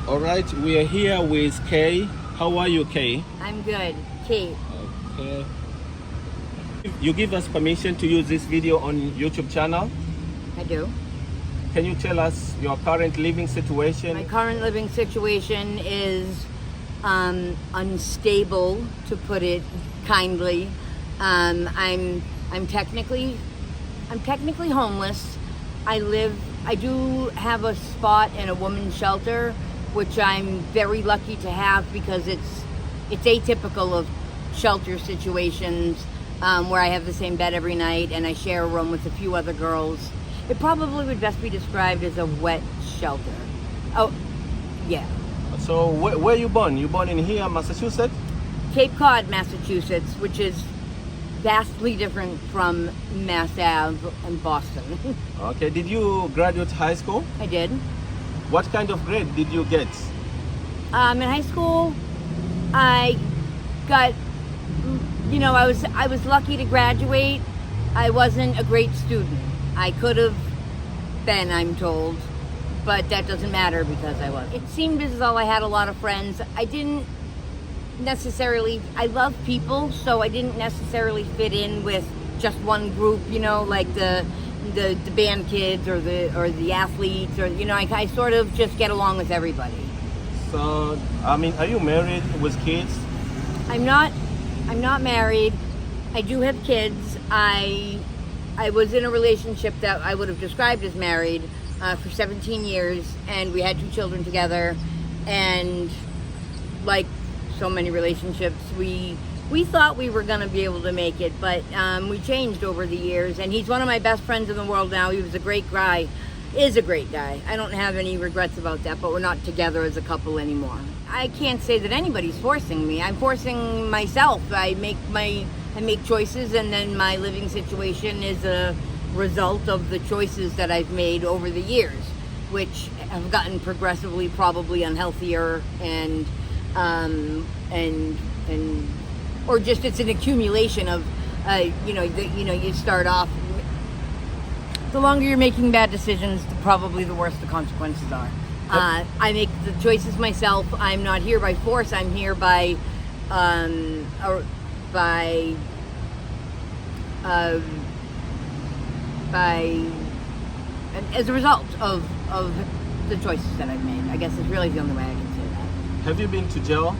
All right, we are here with Kay. How are you, Kay? I'm good. Kate. Okay. You give us permission to use this video on YouTube channel. I do. Can you tell us your current living situation? My current living situation is unstable, to put it kindly. I'm technically homeless. I do have a spot in a women's shelter, which I'm very lucky to have because it's atypical of shelter situations where I have the same bed every night and I share a room with a few other girls. It probably would best be described as a wet shelter. Oh, yeah. So where you born? You born in here, Massachusetts? Cape Cod, Massachusetts, which is vastly different from Mass Ave and Boston. Okay, did you graduate high school? I did. What kind of grade did you get? In high school, I got, I was lucky to graduate. I wasn't a great student. I could have been, I'm told, but that doesn't matter because I wasn't. It seemed as though I had a lot of friends. I love people, so I didn't necessarily fit in with just one group, like the band kids or the athletes, or I sort of just get along with everybody. So, are you married with kids? I'm not married. I do have kids. I was in a relationship that I would have described as married for 17 years, and we had 2 children together. And like so many relationships, we thought we were going to be able to make it, but we changed over the years. And he's one of my best friends in the world now. He was a great guy, is a great guy. I don't have any regrets about that, but we're not together as a couple anymore. I can't say that anybody's forcing me. I'm forcing myself. I make choices, and then my living situation is a result of the choices that I've made over the years, which have gotten progressively probably unhealthier or just it's an accumulation of you start off, the longer you're making bad decisions, probably the worse the consequences are. I make the choices myself. I'm not here by force. I'm here by as a result of the choices that I've made. I guess is really the only way I can say that. Have you been to jail?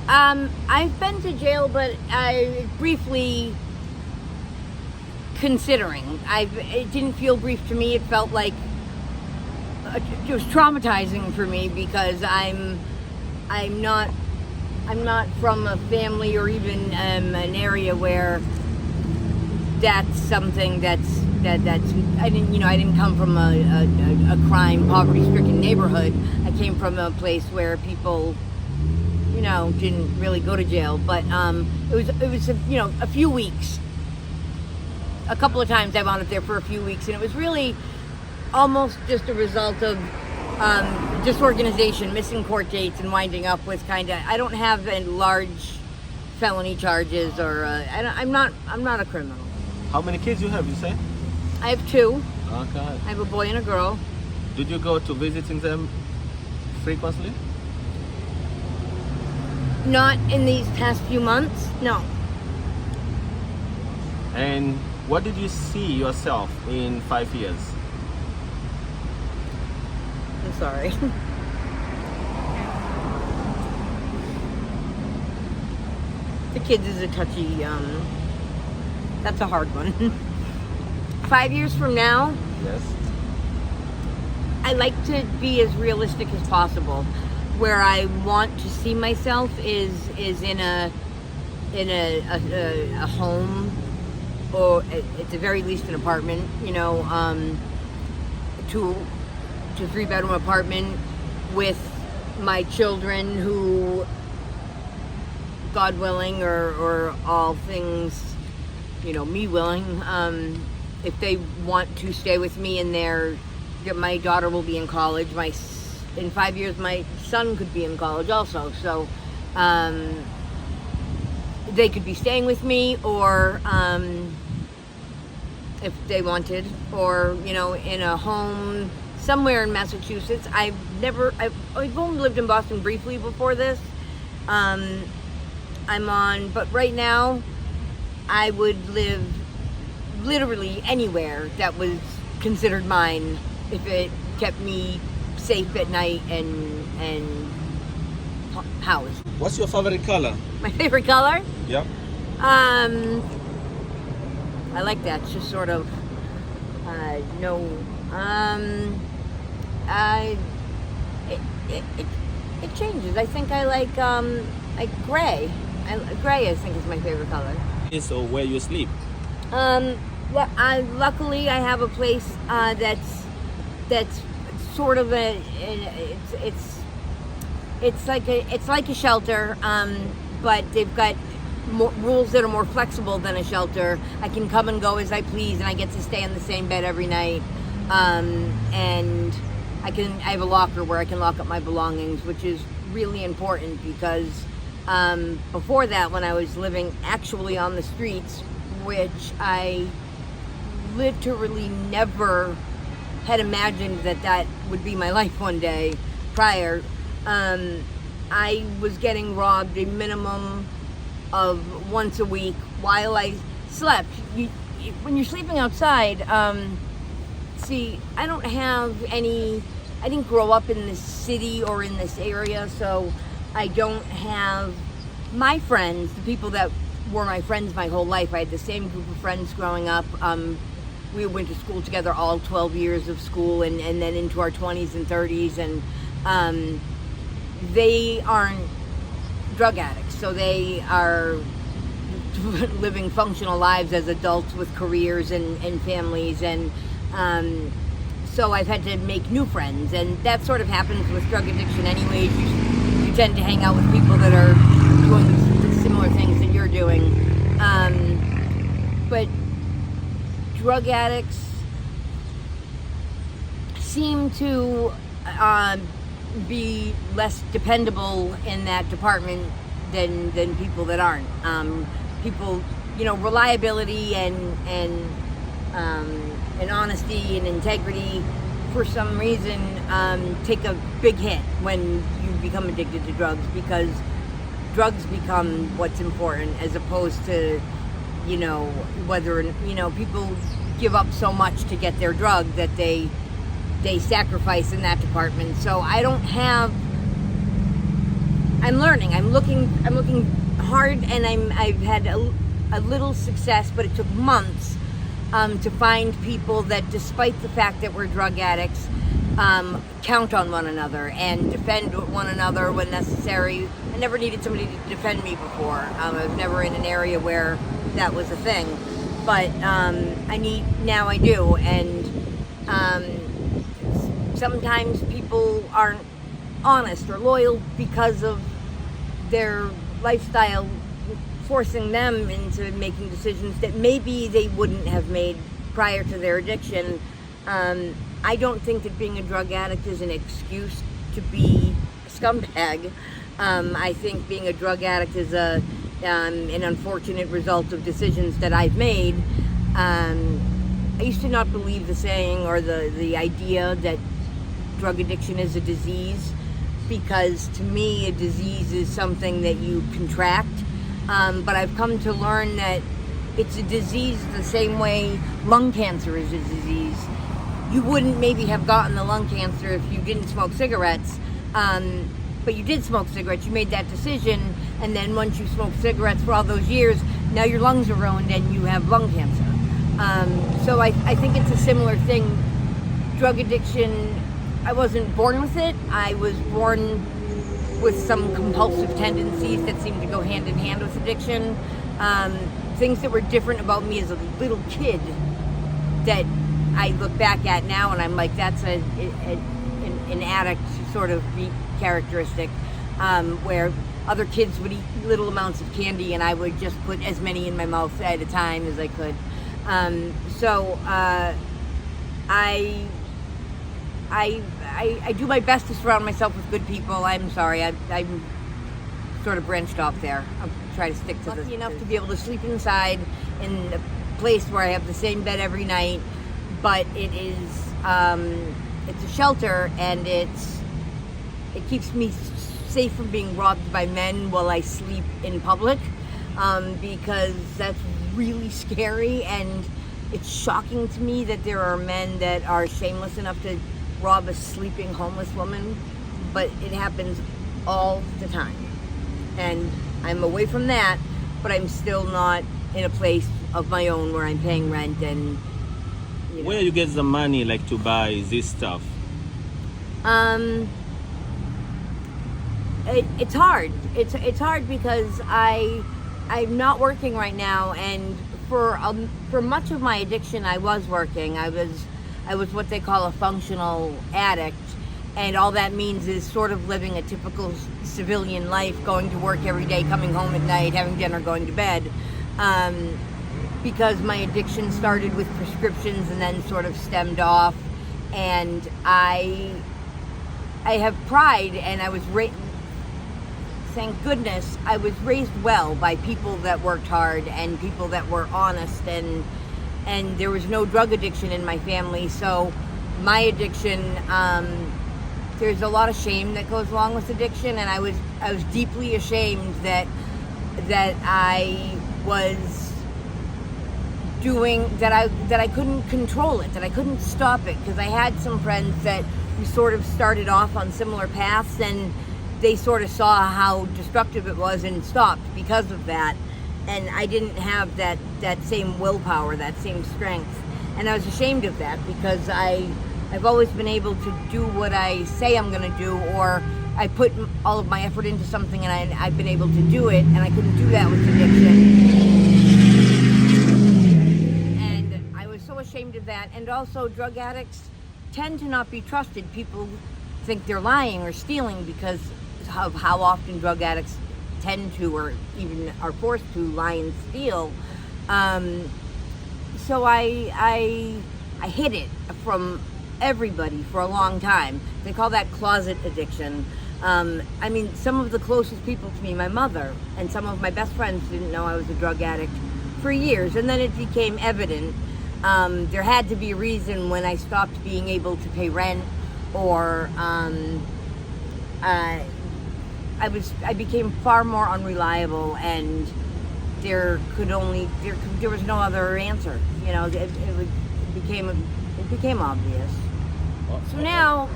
I've been to jail, but I briefly considering. It didn't feel brief to me. It felt like it was traumatizing for me because I'm not from a family or even an area where that's something that's I didn't come from a crime, poverty-stricken neighborhood. I came from a place where people didn't really go to jail, but it was a few weeks. A couple of times I wound up there for a few weeks, and it was really almost just a result of disorganization, missing court dates, and winding up with I don't have large felony charges, or I'm not a criminal. How many kids you have, you say? I have 2. Okay. I have a boy and a girl. Did you go to visiting them frequently? Not in these past few months, no. And what did you see yourself in 5 years? I'm sorry. The kids is a touchy, that's a hard one. 5 years from now, Yes. I like to be as realistic as possible. Where I want to see myself is in a home, or at the very least an apartment, 2 to 3 bedroom apartment with my children, who, God willing, or all things, me willing, if they want to stay with me in there. My daughter will be in college. In 5 years, my son could be in college also. So they could be staying with me, or if they wanted, or in a home somewhere in Massachusetts. I I've only lived in Boston briefly before this. But right now, I would live literally anywhere that was considered mine if it kept me safe at night and housed. What's your favorite color? My favorite color? Yeah. I like that. It's just sort of no. It changes. I think I like gray. Gray, I think, is my favorite color. So where you sleep? Luckily I have a place that's sort of it's like a shelter, but they've got rules that are more flexible than a shelter. I can come and go as I please, and I get to stay in the same bed every night. And I have a locker where I can lock up my belongings, which is really important because before that, when I was living actually on the streets, which I literally never had imagined that would be my life one day prior, I was getting robbed a minimum of once a week while I slept. When you're sleeping outside, see, I didn't grow up in this city or in this area, so I don't have my friends, the people that were my friends my whole life. I had the same group of friends growing up. We went to school together all 12 years of school and then into our 20s and 30s, and they aren't drug addicts, so they are living functional lives as adults with careers and families, and so I've had to make new friends, and that sort of happens with drug addiction anyways. You tend to hang out with people that are doing similar things that you're doing, but drug addicts seem to be less dependable in that department than people that aren't. People, reliability and honesty and integrity, for some reason, take a big hit when you become addicted to drugs, because drugs become what's important, as opposed to, whether, people give up so much to get their drug that they sacrifice in that department. So I'm learning. I'm looking hard, and I've had a little success, but it took months to find people that, despite the fact that we're drug addicts, count on one another and defend one another when necessary. I never needed somebody to defend me before. I was never in an area where that was a thing, but now I do, and sometimes people aren't honest or loyal because of their lifestyle forcing them into making decisions that maybe they wouldn't have made prior to their addiction. I don't think that being a drug addict is an excuse to be a scumbag. I think being a drug addict is an unfortunate result of decisions that I've made. I used to not believe the saying or the idea that drug addiction is a disease, because to me a disease is something that you contract. But I've come to learn that it's a disease the same way lung cancer is a disease. You wouldn't maybe have gotten the lung cancer if you didn't smoke cigarettes, but you did smoke cigarettes, you made that decision, and then once you smoked cigarettes for all those years, now your lungs are ruined and you have lung cancer. So I think it's a similar thing. Drug addiction, I wasn't born with it. I was born with some compulsive tendencies that seem to go hand in hand with addiction. Things that were different about me as a little kid that I look back at now and I'm like, that's an addict sort of characteristic, where other kids would eat little amounts of candy and I would just put as many in my mouth at a time as I could. I do my best to surround myself with good people. I'm sorry, I'm sort of branched off there. I'll try to stick to this. Lucky enough to be able to sleep inside in a place where I have the same bed every night, but it is, it's a shelter, and it's it keeps me safe from being robbed by men while I sleep in public, because that's really scary, and it's shocking to me that there are men that are shameless enough to rob a sleeping homeless woman, but it happens all the time. And I'm away from that, but I'm still not in a place of my own where I'm paying rent and, you know. Where you get the money like to buy this stuff? It's hard. It's hard because I'm not working right now, and for much of my addiction, I was working. I was what they call a functional addict, and all that means is sort of living a typical civilian life, going to work every day, coming home at night, having dinner, going to bed. Because my addiction started with prescriptions and then sort of stemmed off, and I have pride, and I was thank goodness I was raised well by people that worked hard and people that were honest, and there was no drug addiction in my family. So my addiction, there's a lot of shame that goes along with addiction, and I was deeply ashamed that I was doing that, I couldn't control it, that I couldn't stop it, because I had some friends that we sort of started off on similar paths, and they sort of saw how destructive it was and stopped because of that. And I didn't have that same willpower, that same strength. And I was ashamed of that, because I've always been able to do what I say I'm going to do, or I put all of my effort into something and I've been able to do it, and I couldn't do that with addiction. And I was so ashamed of that. And also, drug addicts tend to not be trusted. People think they're lying or stealing because of how often drug addicts tend to, or even are forced to, lie and steal. So I hid it from everybody for a long time. They call that closet addiction. I mean, some of the closest people to me, my mother and some of my best friends, didn't know I was a drug addict for years, and then it became evident. There had to be a reason when I stopped being able to pay rent, or I became far more unreliable, and there was no other answer. You know, it became obvious. So now,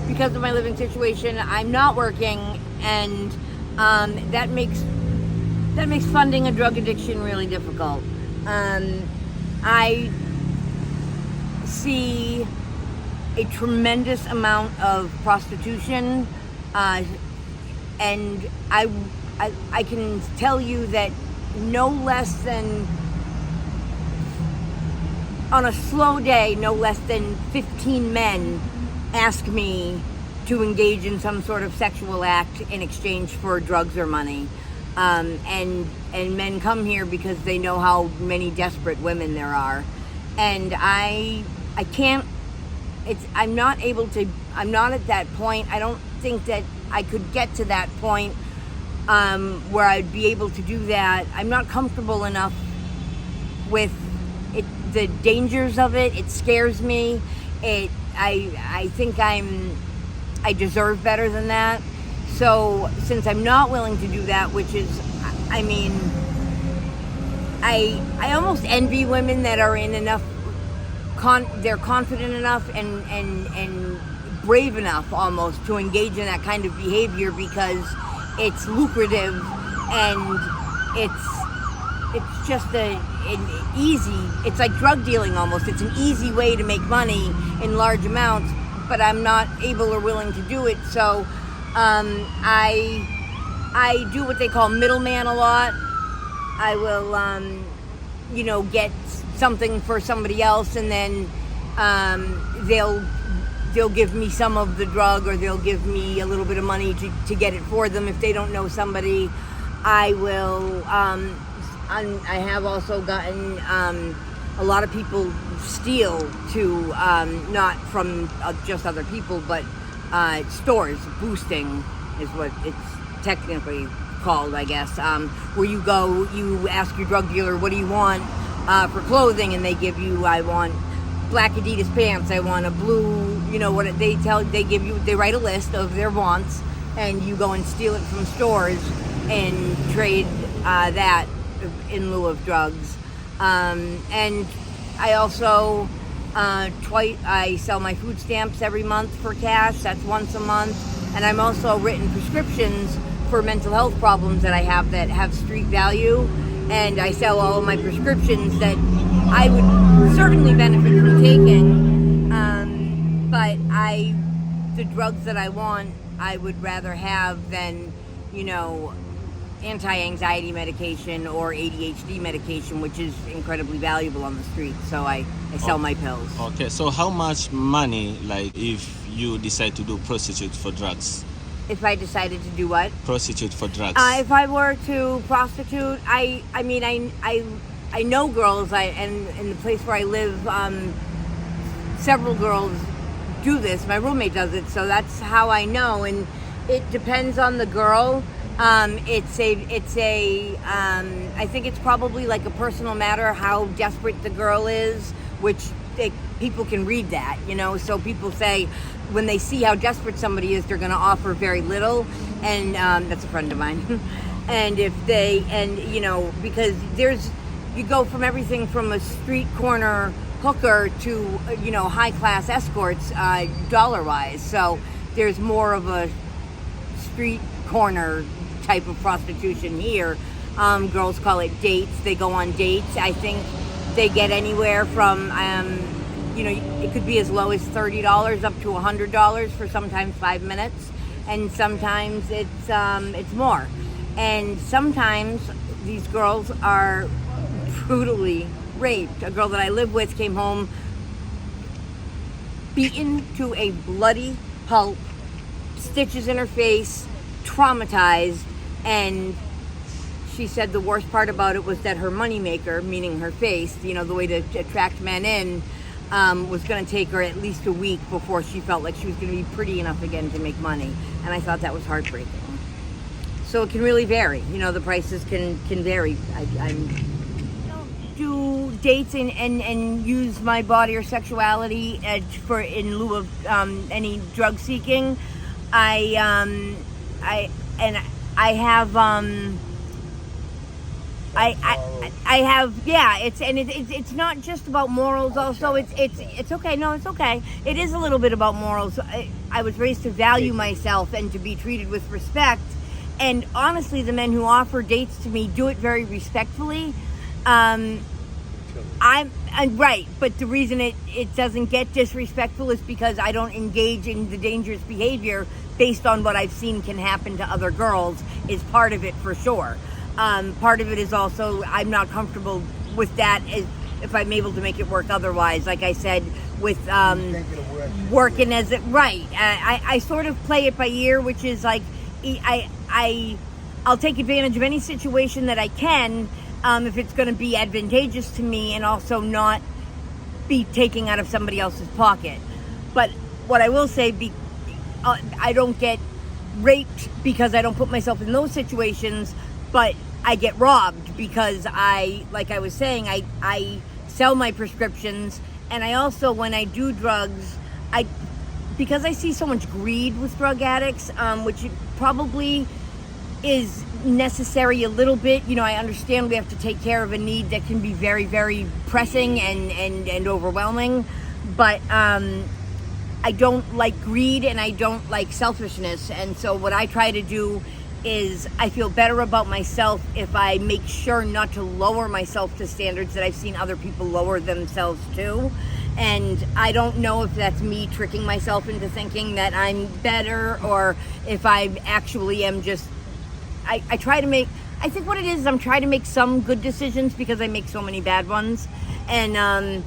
because of my living situation, I'm not working, and that makes funding a drug addiction really difficult. I see a tremendous amount of prostitution, and I can tell you that no less than, on a slow day, no less than 15 men ask me to engage in some sort of sexual act in exchange for drugs or money. And men come here because they know how many desperate women there are. And I can't, I'm not at that point. I don't think that I could get to that point where I'd be able to do that. I'm not comfortable enough with it, the dangers of it. It scares me. I think I deserve better than that. So since I'm not willing to do that, which is, I mean, I almost envy women that are in enough, they're confident enough and brave enough almost to engage in that kind of behavior, because it's lucrative and it's just an easy, it's like drug dealing almost. It's an easy way to make money in large amounts, but I'm not able or willing to do it. So I do what they call middleman a lot. I will, get something for somebody else, and then they'll give me some of the drug, or they'll give me a little bit of money to get it for them. If they don't know somebody, I will. I have also gotten a lot of people steal to, not from just other people, but stores. Boosting is what it's technically called, I guess, where you go, you ask your drug dealer, what do you want for clothing, and they give you, I want black Adidas pants, I want a blue you know what they give you, they write a list of their wants, and you go and steal it from stores and trade that in lieu of drugs. And I also I sell my food stamps every month for cash. That's once a month. And I'm also written prescriptions for mental health problems that I have that have street value. And I sell all of my prescriptions that I would certainly benefit from taking. But the drugs that I want, I would rather have than, you know, anti-anxiety medication or ADHD medication, which is incredibly valuable on the street. So I sell my pills. Okay, so how much money, like, if you decide to do prostitute for drugs? If I decided to do what? Prostitute for drugs. If I were to prostitute, I mean, I know girls, and in the place where I live, several girls do this. My roommate does it, so that's how I know. And it depends on the girl. I think it's probably like a personal matter how desperate the girl is, which people can read that, you know. So people say when they see how desperate somebody is, they're going to offer very little, and that's a friend of mine. And you know, because you go from everything from a street corner hooker to, you know, high class escorts, dollar wise. So there's more of a street corner type of prostitution here. Girls call it dates. They go on dates. I think they get anywhere from you know, it could be as low as $30 up to $100 for sometimes 5 minutes, and sometimes it's more. And sometimes these girls are brutally raped. A girl that I live with came home beaten to a bloody pulp, stitches in her face, traumatized, and she said the worst part about it was that her moneymaker, meaning her face, you know, the way to attract men in, was going to take her at least a week before she felt like she was going to be pretty enough again to make money. And I thought that was heartbreaking. So it can really vary. You know, the prices can vary. I do dates and use my body or sexuality in lieu of any drug seeking. I have, yeah, it's not just about morals. Also, it's okay. No, it's okay. It is a little bit about morals. I was raised to value myself and to be treated with respect. And honestly, the men who offer dates to me do it very respectfully. I'm right, but the reason it doesn't get disrespectful is because I don't engage in the dangerous behavior based on what I've seen can happen to other girls is part of it for sure. Part of it is also I'm not comfortable with that if I'm able to make it work otherwise. Like I said, with working as it right. I sort of play it by ear, which is like I'll take advantage of any situation that I can if it's going to be advantageous to me and also not be taking out of somebody else's pocket. But what I will say, I don't get raped because I don't put myself in those situations, but I get robbed because like I was saying, I sell my prescriptions, and I also, when I do drugs, because I see so much greed with drug addicts, which probably is necessary a little bit. You know, I understand we have to take care of a need that can be very, very pressing and overwhelming, but I don't like greed and I don't like selfishness. And so what I try to do is I feel better about myself if I make sure not to lower myself to standards that I've seen other people lower themselves to. And I don't know if that's me tricking myself into thinking that I'm better or if I actually am just, I try to make, I think what it is I'm trying to make some good decisions because I make so many bad ones. And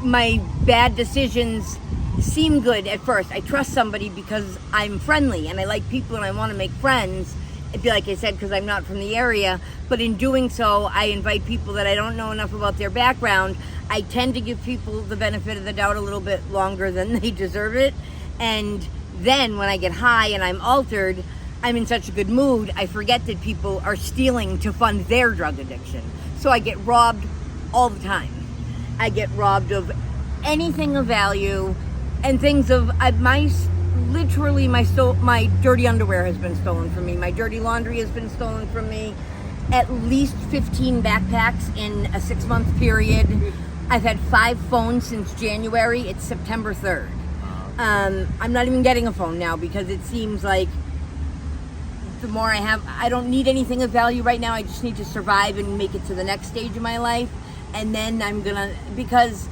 my bad decisions seem good at first. I trust somebody because I'm friendly and I like people and I want to make friends. It'd be like I said, because I'm not from the area, but in doing so, I invite people that I don't know enough about their background. I tend to give people the benefit of the doubt a little bit longer than they deserve it. And then when I get high and I'm altered, I'm in such a good mood, I forget that people are stealing to fund their drug addiction. So I get robbed all the time. I get robbed of anything of value and things of literally my dirty underwear has been stolen from me. My dirty laundry has been stolen from me. At least 15 backpacks in a 6-month period. I've had 5 phones since January. It's September 3rd. I'm not even getting a phone now because it seems like the more I have, I don't need anything of value right now. I just need to survive and make it to the next stage of my life. And then I'm gonna, because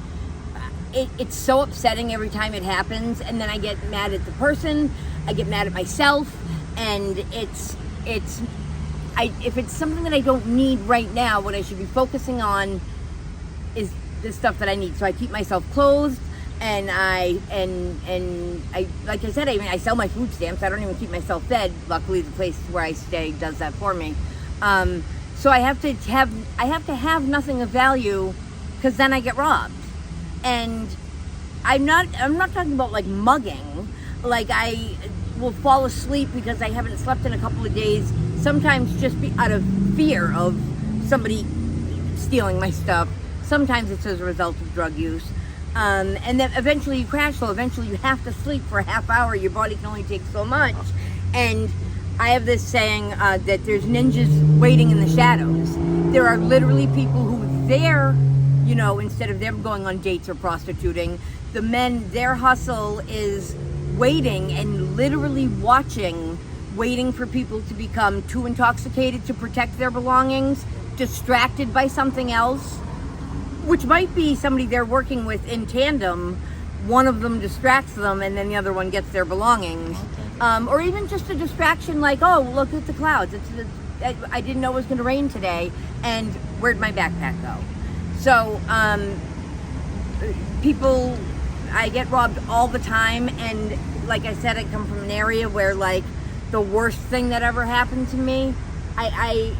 it's so upsetting every time it happens. And then I get mad at the person, I get mad at myself. And if it's something that I don't need right now, what I should be focusing on is the stuff that I need. So I keep myself clothed, and I like I said, I sell my food stamps. I don't even keep myself fed. Luckily, the place where I stay does that for me. So I have to have nothing of value, because then I get robbed. And I'm not talking about like mugging. Like, I will fall asleep because I haven't slept in a couple of days. Sometimes just out of fear of somebody stealing my stuff. Sometimes it's as a result of drug use. And then eventually you crash, so eventually you have to sleep for a half hour. Your body can only take so much. And I have this saying that there's ninjas waiting in the shadows. There are literally people who instead of them going on dates or prostituting, the men, their hustle is waiting and literally waiting for people to become too intoxicated to protect their belongings, distracted by something else, which might be somebody they're working with in tandem. One of them distracts them and then the other one gets their belongings. Or even just a distraction like, oh, look at the clouds. I didn't know it was going to rain today, and where'd my backpack go? So I get robbed all the time, and like I said, I come from an area where, like, the worst thing that ever happened to me, I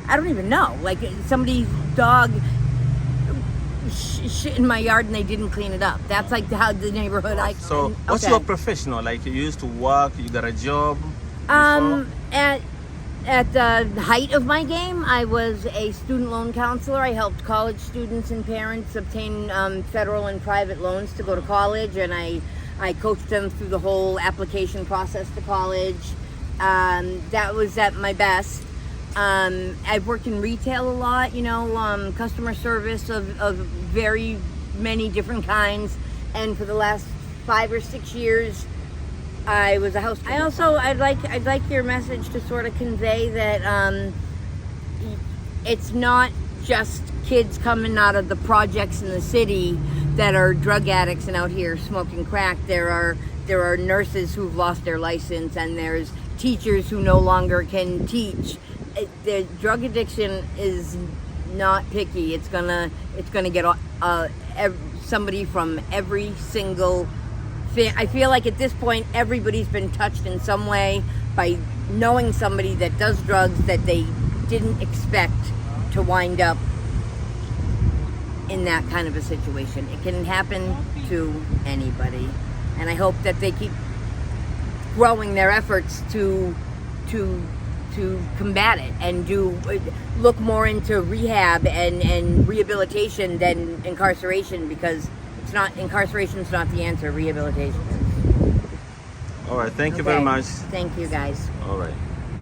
don't even know. Like, somebody's dog shit in my yard and they didn't clean it up. That's like how the neighborhood So what's your professional? Like, you used to work, you got a job? At the height of my game, I was a student loan counselor. I helped college students and parents obtain federal and private loans to go to college, and I coached them through the whole application process to college. That was at my best. I've worked in retail a lot, customer service of very many different kinds, and for the last 5 or 6 years, I was a house. I'd like your message to sort of convey that it's not just kids coming out of the projects in the city that are drug addicts and out here smoking crack. There are nurses who've lost their license, and there's teachers who no longer can teach. The drug addiction is not picky. It's gonna get somebody from every single. I feel like at this point, everybody's been touched in some way by knowing somebody that does drugs that they didn't expect to wind up in that kind of a situation. It can happen to anybody, and I hope that they keep growing their efforts to combat it and look more into rehab and rehabilitation than incarceration, because incarceration's not the answer. Rehabilitation is. All right, thank you very much. Thank you, guys. All right.